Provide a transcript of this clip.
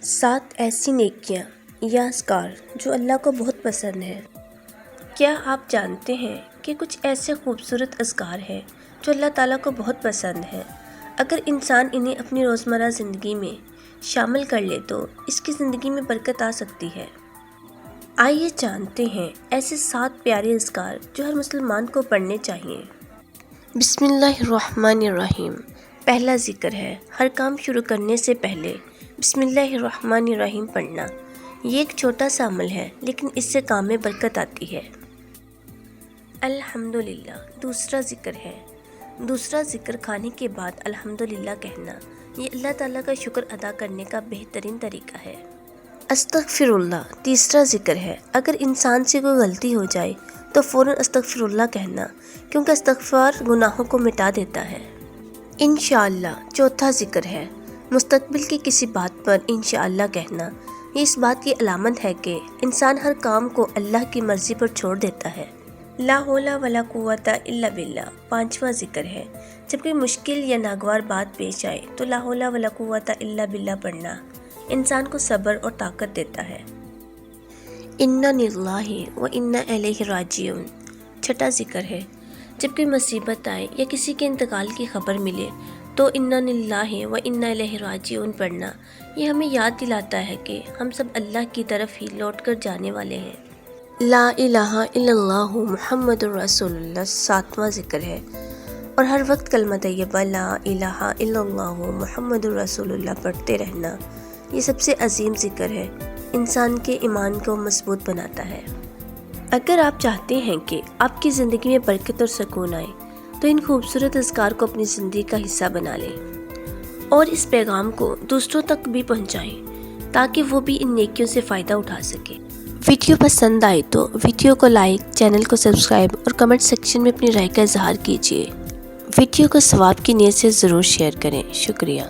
7 ایسی نیکیاں یا اذکار جو اللہ کو بہت پسند ہیں۔ کیا آپ جانتے ہیں کہ کچھ ایسے خوبصورت اذکار ہیں جو اللہ تعالیٰ کو بہت پسند ہیں؟ اگر انسان انہیں اپنی روزمرہ زندگی میں شامل کر لے تو اس کی زندگی میں برکت آ سکتی ہے۔ آئیے جانتے ہیں ایسے 7 پیارے اذکار جو ہر مسلمان کو پڑھنے چاہیے۔ بسم اللہ الرحمن الرحیم۔ پہلا ذکر ہے ہر کام شروع کرنے سے پہلے بسم اللہ الرحمن الرحیم پڑھنا۔ یہ ایک چھوٹا سا عمل ہے لیکن اس سے کام میں برکت آتی ہے۔ الحمدللہ۔ دوسرا ذکر کھانے کے بعد الحمدللہ کہنا۔ یہ اللہ تعالیٰ کا شکر ادا کرنے کا بہترین طریقہ ہے۔ استغفر اللہ۔ تیسرا ذکر ہے اگر انسان سے کوئی غلطی ہو جائے تو فوراً استغفر اللہ کہنا، کیونکہ استغفار گناہوں کو مٹا دیتا ہے۔ انشاءاللہ۔ چوتھا ذکر ہے مستقبل کی کسی بات پر انشاءاللہ کہنا۔ یہ اس بات کی علامت ہے کہ انسان ہر کام کو اللہ کی مرضی پر چھوڑ دیتا ہے۔ لا حول ولا قوت الا باللہ۔ پانچواں ذکر ہے جب کوئی مشکل یا ناگوار بات پیش آئے تو لا حول ولا قوت الا باللہ پڑھنا انسان کو صبر اور طاقت دیتا ہے۔ انا للہ و انا الیہ راجعون۔ چھٹا ذکر ہے جب کوئی مصیبت آئے یا کسی کے انتقال کی خبر ملے تو انا للہ و انا الیہ راجعون پڑھنا۔ یہ ہمیں یاد دلاتا ہے کہ ہم سب اللہ کی طرف ہی لوٹ کر جانے والے ہیں۔ لا الہ الا اللہ محمد الرسول اللہ۔ ساتواں ذکر ہے اور ہر وقت کلمہ طیبہ لا الہ الا اللہ محمد الرسول اللہ پڑھتے رہنا۔ یہ سب سے عظیم ذکر ہے، انسان کے ایمان کو مضبوط بناتا ہے۔ اگر آپ چاہتے ہیں کہ آپ کی زندگی میں برکت اور سکون آئے تو ان خوبصورت اذکار کو اپنی زندگی کا حصہ بنا لیں اور اس پیغام کو دوسروں تک بھی پہنچائیں تاکہ وہ بھی ان نیکیوں سے فائدہ اٹھا سکیں۔ ویڈیو پسند آئے تو ویڈیو کو لائک، چینل کو سبسکرائب اور کمنٹ سیکشن میں اپنی رائے کا اظہار کیجیے۔ ویڈیو کو ثواب کی نیت سے ضرور شیئر کریں۔ شکریہ۔